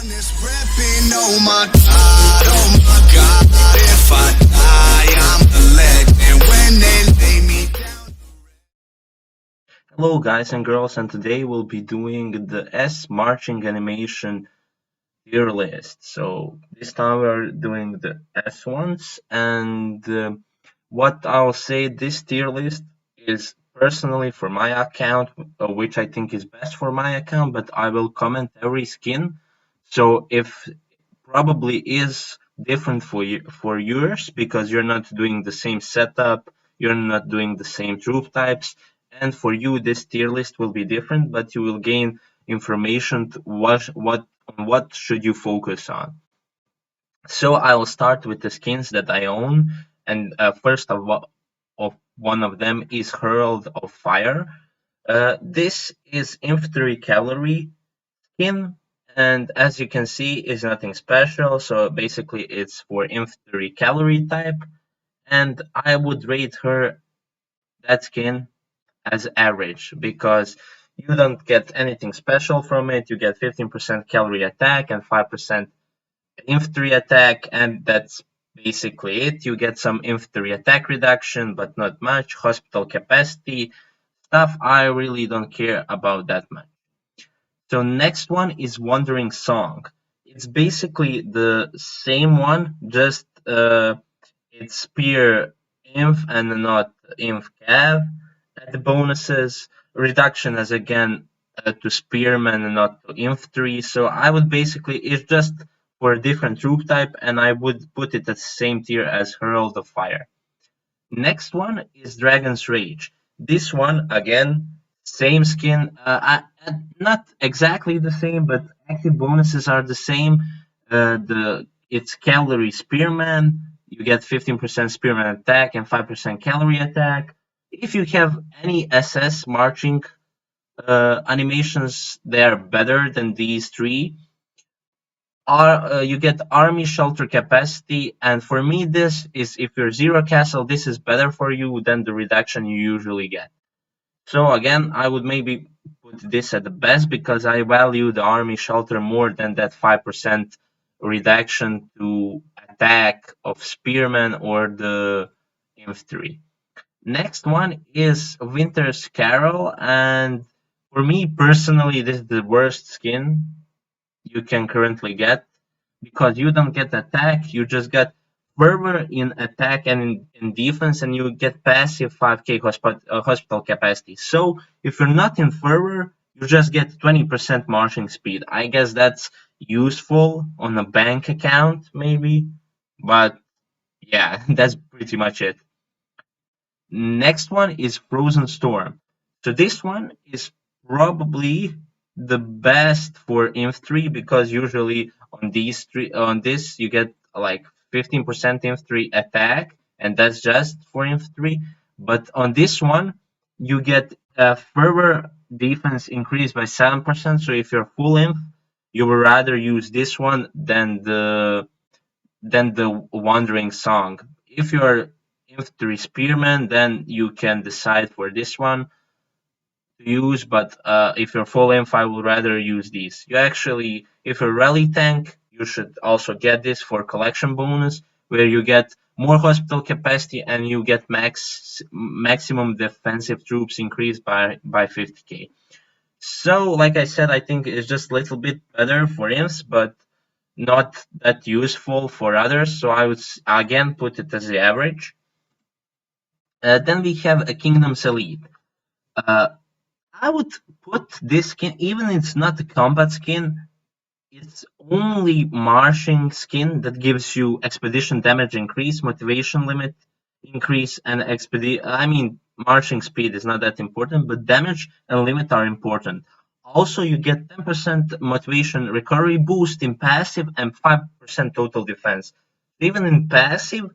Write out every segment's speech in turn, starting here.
This repping, oh my God, if I die, I'm the legend when they lay me down. Hello guys and girls, and today we'll be doing the S marching animation tier list. So this time we're doing the S ones, and what I'll say, this tier list is personally for my account, which I think is best for my account, but I will comment every skin. So if probably is different for yours because you're not doing the same setup, you're not doing the same troop types, and for you this tier list will be different, but you will gain information to what should you focus on. So I will start with the skins that I own, and first of one of them is Herald of Fire. This is infantry cavalry skin, and as you can see, is nothing special. So basically, it's for infantry cavalry type, and I would rate her that skin as average because you don't get anything special from it. You get 15% cavalry attack and 5% infantry attack, and that's basically it. You get some infantry attack reduction, but not much. Hospital capacity stuff I really don't care about that much. So next one is Wandering Song. It's basically the same one, just it's spear inf and not inf cav. And the bonuses reduction as again to spearmen and not to infantry. So I would basically, it's just for a different troop type, and I would put it at the same tier as Herald of Fire. Next one is Dragon's Rage. This one, again, same skin. Not exactly the same, but active bonuses are the same. It's Cavalry Spearman. You get 15% Spearman attack and 5% Cavalry attack. If you have any SS marching animations, they are better than these three. You get army shelter capacity, and for me this is, if you're zero castle, this is better for you than the reduction you usually get. So again, I would maybe put this at the best because I value the army shelter more than that 5% reduction to attack of spearmen or the infantry. Next one is Winter's Carol, and for me personally, this is the worst skin you can currently get because you don't get attack, you just get fervor in attack and in defense, and you get passive 5k hospital capacity. So if you're not in fervor, you just get 20% marching speed. I guess that's useful on a bank account, maybe, but yeah, that's pretty much it. Next one is Frozen Storm. So this one is probably the best for Inf3 because usually on this you get like 15% Inf3 attack, and that's just for Inf3. But on this one you get a further defense increase by 7%. So if you're full Inf, you would rather use this one than the Wandering Song. If you're infantry spearman, then you can decide for this one to use, but if you're full inf, I would rather use these. You actually, if you're rally tank, you should also get this for collection bonus, where you get more hospital capacity and you get maximum defensive troops increased by 50k. So, like I said, I think it's just a little bit better for infs, but not that useful for others. So I would again put it as the average. Then we have a Kingdom's Elite. Uh, I would put this skin, even it's not a combat skin, it's only marching skin that gives you expedition damage increase, motivation limit increase, and marching speed is not that important, but damage and limit are important. Also, you get 10% motivation recovery boost in passive and 5% total defense. Even in passive,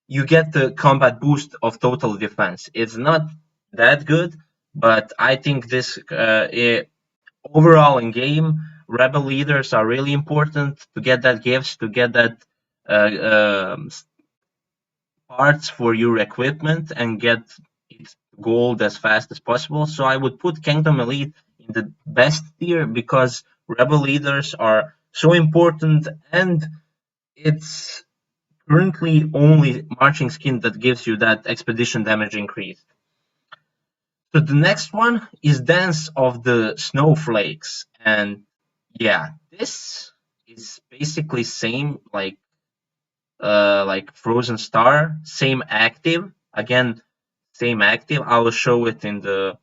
you get the combat boost of total defense. It's not that good, but I think this overall in game, rebel leaders are really important to get that gifts, to get that uh, um, parts for your equipment and get it gold as fast as possible. So I would put Kingdom Elite in the best tier because rebel leaders are so important, and it's currently only marching skin that gives you that expedition damage increase. So the next one is Dance of the Snowflakes, and yeah, this is basically same like Frozen Star, same active. Again, same active. I will show it in the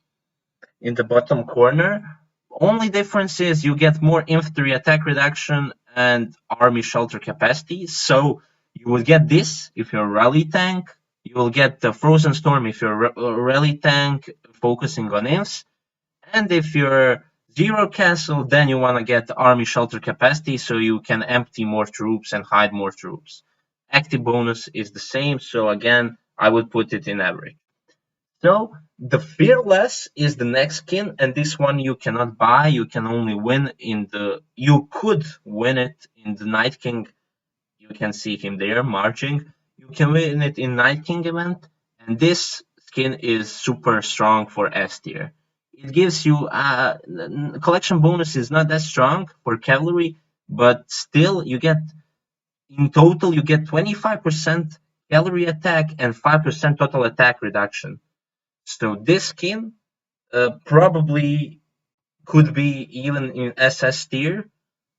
bottom corner. Only difference is you get more infantry attack reduction and army shelter capacity. So you will get this if you're a rally tank. You will get the Frozen Storm if you're a rally tank focusing on infs. And if you're zero castle, then you want to get army shelter capacity so you can empty more troops and hide more troops. Active bonus is the same, so again, I would put it in average. So the Fearless is the next skin, and this one you cannot buy. You can only win in the. You could win it in the Night King. You can see him there marching. You can win it in Night King event, and this skin is super strong for S tier. It gives you collection bonus is not that strong for cavalry, but still you get in total you get 25% cavalry attack and 5% total attack reduction. So this skin probably could be even in SS tier,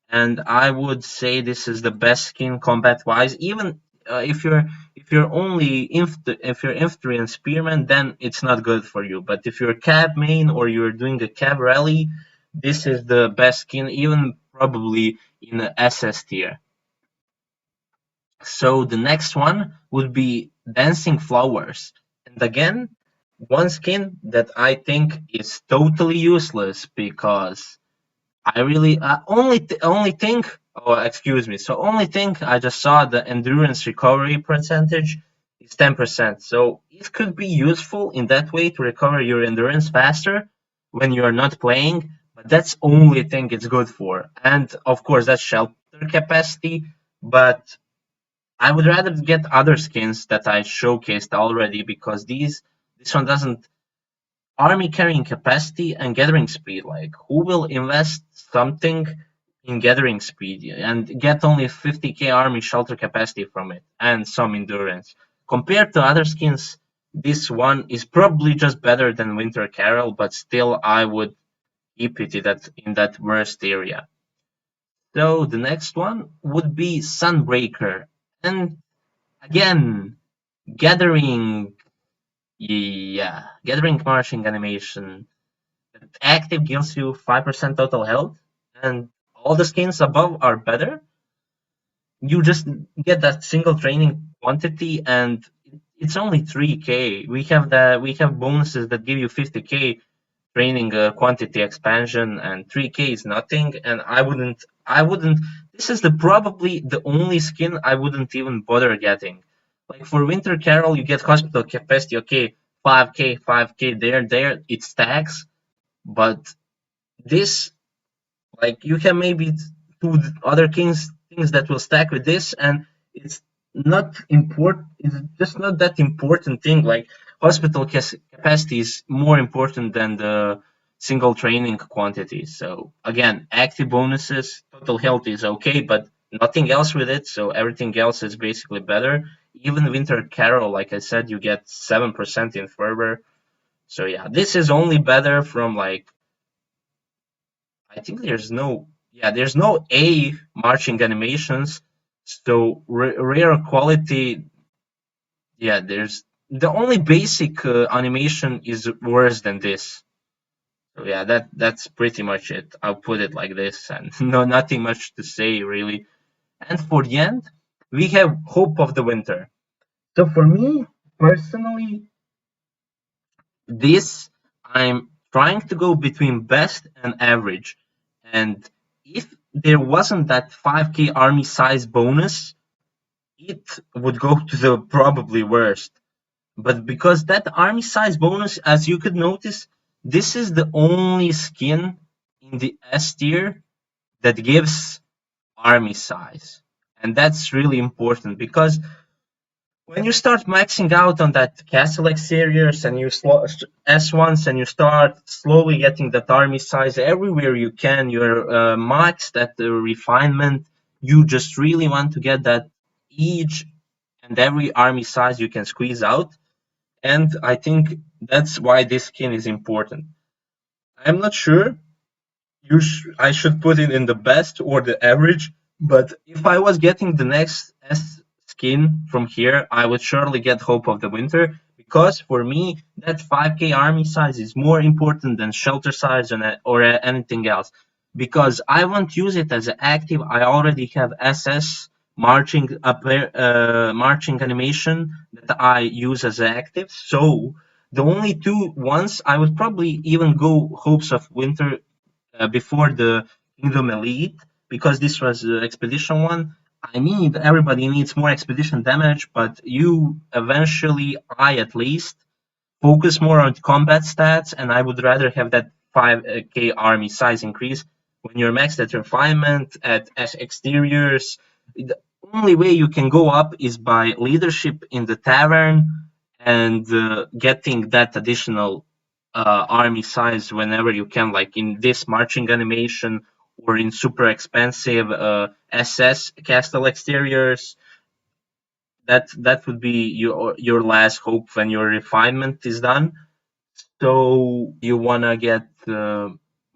and I would say this is the best skin combat wise. Even if you're only if you're infantry and spearman, then it's not good for you. But if you're cab main or you're doing a cab rally, this is the best skin, even probably in the SS tier. So the next one would be Dancing Flowers. And again, one skin that I think is totally useless because I really only think. Oh, excuse me. So only thing I just saw the endurance recovery percentage is 10%. So it could be useful in that way to recover your endurance faster when you are not playing. But that's only thing it's good for. And of course that's shelter capacity. But I would rather get other skins that I showcased already because this one doesn't army carrying capacity and gathering speed. Like who will invest something in gathering speed and get only 50k army shelter capacity from it and some endurance? Compared to other skins, this one is probably just better than Winter Carol, but still I would keep it in that worst area. So the next one would be Sunbreaker. And again, gathering, yeah, gathering marching animation. Active gives you 5% total health, and all the skins above are better. You just get that single training quantity, and it's only 3k. We have bonuses that give you 50k training quantity expansion, and 3k is nothing. And I wouldn't. This is the probably the only skin I wouldn't even bother getting. Like for Winter Carol, you get hospital capacity. Okay, 5k, there, it stacks. But this, like, you have maybe two other things that will stack with this, and it's not important. It's just not that important thing. Like hospital capacity is more important than the single training quantity. So again, active bonuses, total health is okay, but nothing else with it. So everything else is basically better. Even Winter Carol, like I said, you get 7% in fervor. So yeah, this is only better from like I think there's no A marching animations, so rare quality. Yeah, there's the only basic animation is worse than this. So yeah, that's pretty much it. I'll put it like this, and no, nothing much to say really. And for the end, we have Hope of the Winter. So for me personally, this I'm trying to go between best and average. And if there wasn't that 5k army size bonus, it would go to the probably worst. But because that army size bonus, as you could notice, this is the only skin in the S tier that gives army size. And that's really important because when you start maxing out on that castle exteriors and you S1s and you start slowly getting that army size everywhere you can, you're maxed at the refinement. You just really want to get that each and every army size you can squeeze out. And I think that's why this skin is important. I'm not sure I should put it in the best or the average. But if I was getting the next S skin from here, I would surely get Hope of the Winter because for me that 5k army size is more important than shelter size or anything else. Because I won't use it as an active. I already have SS marching animation that I use as active. So the only two ones I would probably even go Hopes of Winter before the Kingdom Elite because this was the expedition one. Everybody needs more expedition damage, but you eventually, I at least, focus more on combat stats, and I would rather have that 5k army size increase when you're maxed at refinement, at exteriors. The only way you can go up is by leadership in the tavern and getting that additional army size whenever you can, like in this marching animation or in super expensive SS castle exteriors. That would be your last hope when your refinement is done. So you wanna get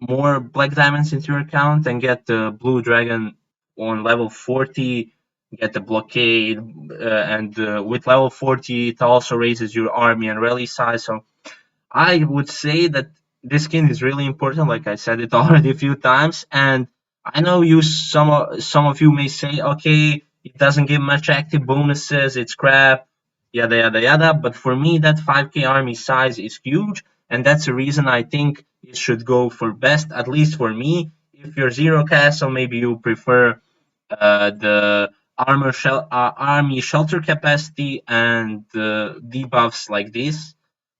more black diamonds into your account and get the blue dragon on level 40, get the blockade, and with level 40 it also raises your army and rally size. So I would say that this skin is really important. Like I said it already a few times, and I know some of you may say, okay, it doesn't give much active bonuses, it's crap, yada yada yada. But for me, that 5k army size is huge, and that's the reason I think it should go for best. At least for me, if you're zero castle, maybe you prefer the army shelter capacity and debuffs like this,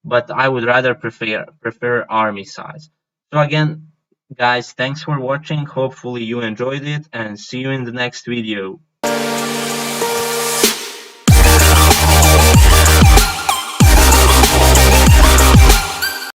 but I would rather prefer army size. So again, guys, thanks for watching. Hopefully you enjoyed it, and see you in the next video.